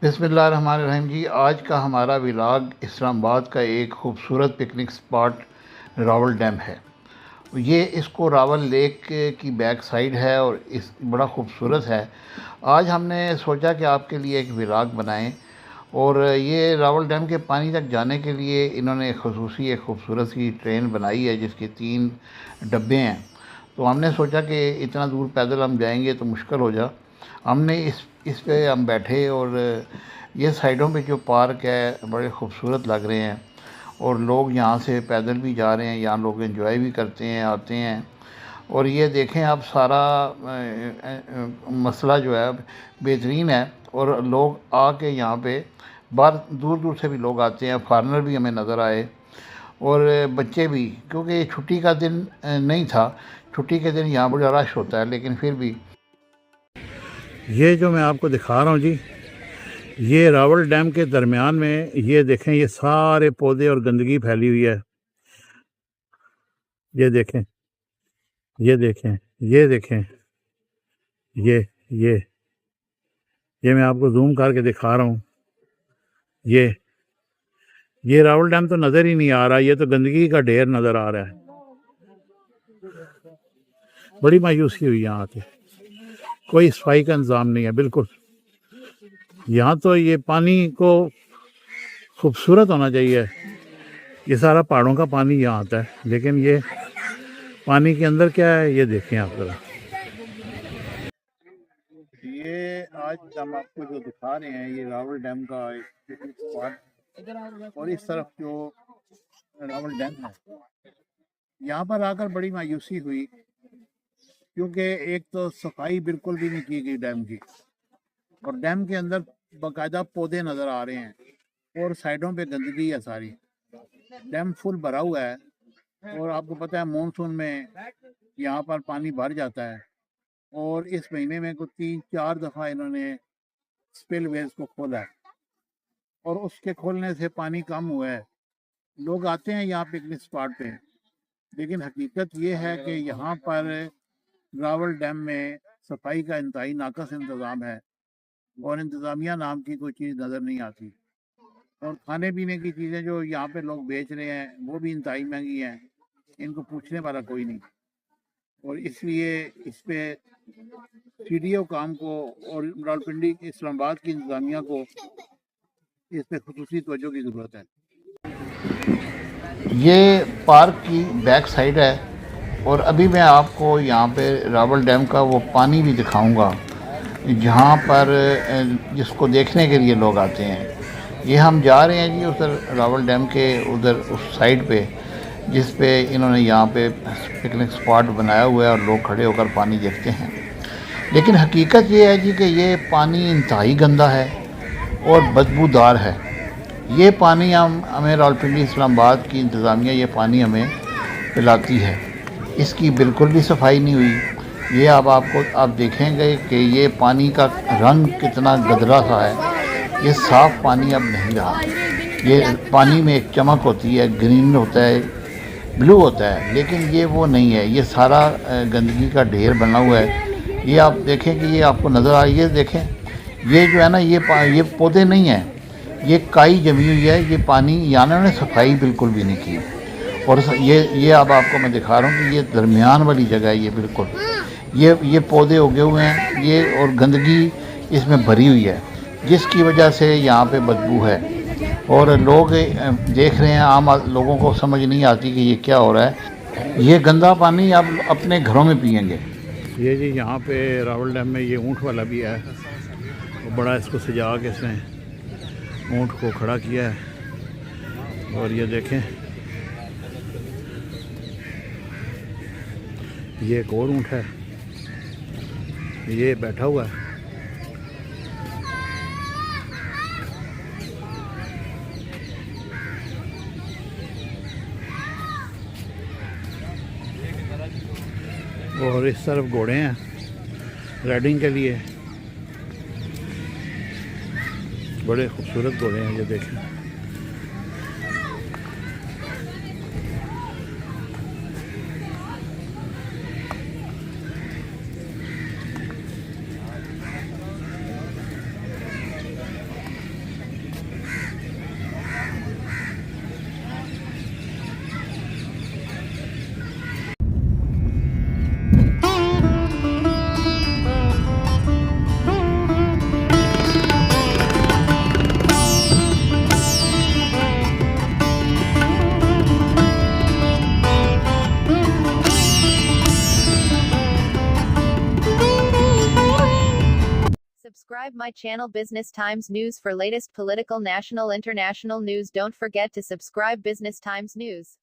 बिस्मिल्लाहिर्रहमानिर्रहीम जी। आज का हमारा व्लॉग इस्लामाबाद का एक खूबसूरत पिकनिक स्पॉट रावल डैम है। ये इसको रावल लेक की बैक साइड है और इस बड़ा खूबसूरत है। आज हमने सोचा कि आपके लिए एक व्लॉग बनाएं और ये रावल डैम के पानी तक जाने के लिए इन्होंने खसूसी एक खूबसूरत सी ट्रेन बनाई है जिसके 3 डब्बे हैं। तो हमने सोचा कि इतना दूर पैदल हम जाएंगे तो मुश्किल हो जा। हमने इस पे हम बैठे और ये साइडों पे जो पार्क है बड़े खूबसूरत लग रहे हैं और लोग यहाँ से पैदल भी जा रहे हैं, यहाँ लोग एंजॉय भी करते हैं, आते हैं। और ये देखें आप सारा मसला जो है बेहतरीन है और लोग आके यहाँ पे बाहर दूर दूर से भी लोग आते हैं। फॉरेनर भी हमें नज़र आए और बच्चे भी, क्योंकि ये छुट्टी का दिन नहीं था। छुट्टी के दिन यहाँ बड़ा रश होता है, लेकिन फिर भी ये जो मैं आपको दिखा रहा हूँ जी, ये रावल डैम के दरमियान में ये देखें, ये सारे पौधे और गंदगी फैली हुई है। ये देखें, ये देखें, ये देखें, ये ये ये मैं आपको जूम करके दिखा रहा हूँ। ये रावल डैम तो नज़र ही नहीं आ रहा, ये तो गंदगी का ढेर नज़र आ रहा है। बड़ी मायूसी हुई यहाँ आके, कोई सफाई का इंतज़ाम नहीं है बिल्कुल। यहाँ तो ये पानी को खूबसूरत होना चाहिए। ये सारा पहाड़ों का पानी यहाँ आता है, लेकिन ये पानी के अंदर क्या है ये देखें आप जरा। ये आज हम आपको जो दिखा रहे हैं ये रावल डैम का एक पिकनिक स्पॉट, और इस तरफ जो रावल डैम है, यहाँ पर आकर बड़ी मायूसी हुई, क्योंकि एक तो सफाई बिल्कुल भी नहीं की गई डैम की, और डैम के अंदर बाकायदा पौधे नज़र आ रहे हैं और साइडों पे गंदगी है सारी। डैम फुल भरा हुआ है और आपको पता है मानसून में यहाँ पर पानी भर जाता है, और इस महीने में कुछ 3-4 दफ़ा इन्होंने स्पिल वेज को खोला है और उसके खोलने से पानी कम हुआ है। लोग आते हैं यहाँ पिकनिक स्पॉट पे, लेकिन हकीकत ये है कि यहाँ पर रावल डैम में सफाई का इंतहाई नाकस इंतज़ाम है और इंतज़ामिया नाम की कोई चीज़ नज़र नहीं आती। और खाने पीने की चीज़ें जो यहाँ पे लोग बेच रहे हैं वो भी इंतहाई महंगी हैं, इनको पूछने वाला कोई नहीं। और इसलिए इस पे सीडीओ काम को और रावलपिंडी इस्लामाबाद की इंतज़ामिया को इस पे खुसूसी तवज्जो की ज़रूरत है। ये पार्क की बैक साइड है और अभी मैं आपको यहाँ पे रावल डैम का वो पानी भी दिखाऊंगा जहाँ पर जिसको देखने के लिए लोग आते हैं। ये हम जा रहे हैं जी उधर रावल डैम के उधर उस साइड पे, जिस पे इन्होंने यहाँ पे पिकनिक स्पॉट बनाया हुआ है और लोग खड़े होकर पानी देखते हैं। लेकिन हकीकत ये है जी कि ये पानी इंतहाई गंदा है और बदबूदार है। ये पानी हमें रावलपिंडी इस्लामाबाद की इंतज़ामिया ये पानी हमें पिलाती है। इसकी बिल्कुल भी सफाई नहीं हुई। ये अब आप देखेंगे कि ये पानी का रंग कितना गदरा सा है। ये साफ़ पानी अब नहीं रहा। ये पानी में एक चमक होती है, ग्रीन होता है, ब्लू होता है, लेकिन ये वो नहीं है। ये सारा गंदगी का ढेर बना हुआ है। ये आप देखें कि ये आपको नज़र आ, ये देखें, ये जो है ना, ये पौधे नहीं हैं, ये काई जमी हुई है। ये पानी यहाँ ने सफाई बिल्कुल भी नहीं की। और ये अब आपको मैं दिखा रहा हूँ कि ये दरमियान वाली जगह है। ये बिल्कुल ये पौधे उगे हुए हैं, ये और गंदगी इसमें भरी हुई है, जिसकी वजह से यहाँ पे बदबू है और लोग देख रहे हैं। आम लोगों को समझ नहीं आती कि ये क्या हो रहा है। ये गंदा पानी आप अपने घरों में पिएंगे। ये जी यहाँ पे रावल डैम में ये ऊँट वाला भी है, और बड़ा इसको सजा के इसने ऊँट को खड़ा किया है। और ये देखें, ये एक और ऊँट है, ये बैठा हुआ है। और इस तरफ घोड़े हैं राइडिंग के लिए, बड़े खूबसूरत घोड़े हैं। ये देखें, Subscribe my channel Business Times News for latest political, national, international news. Don't forget to subscribe Business Times News.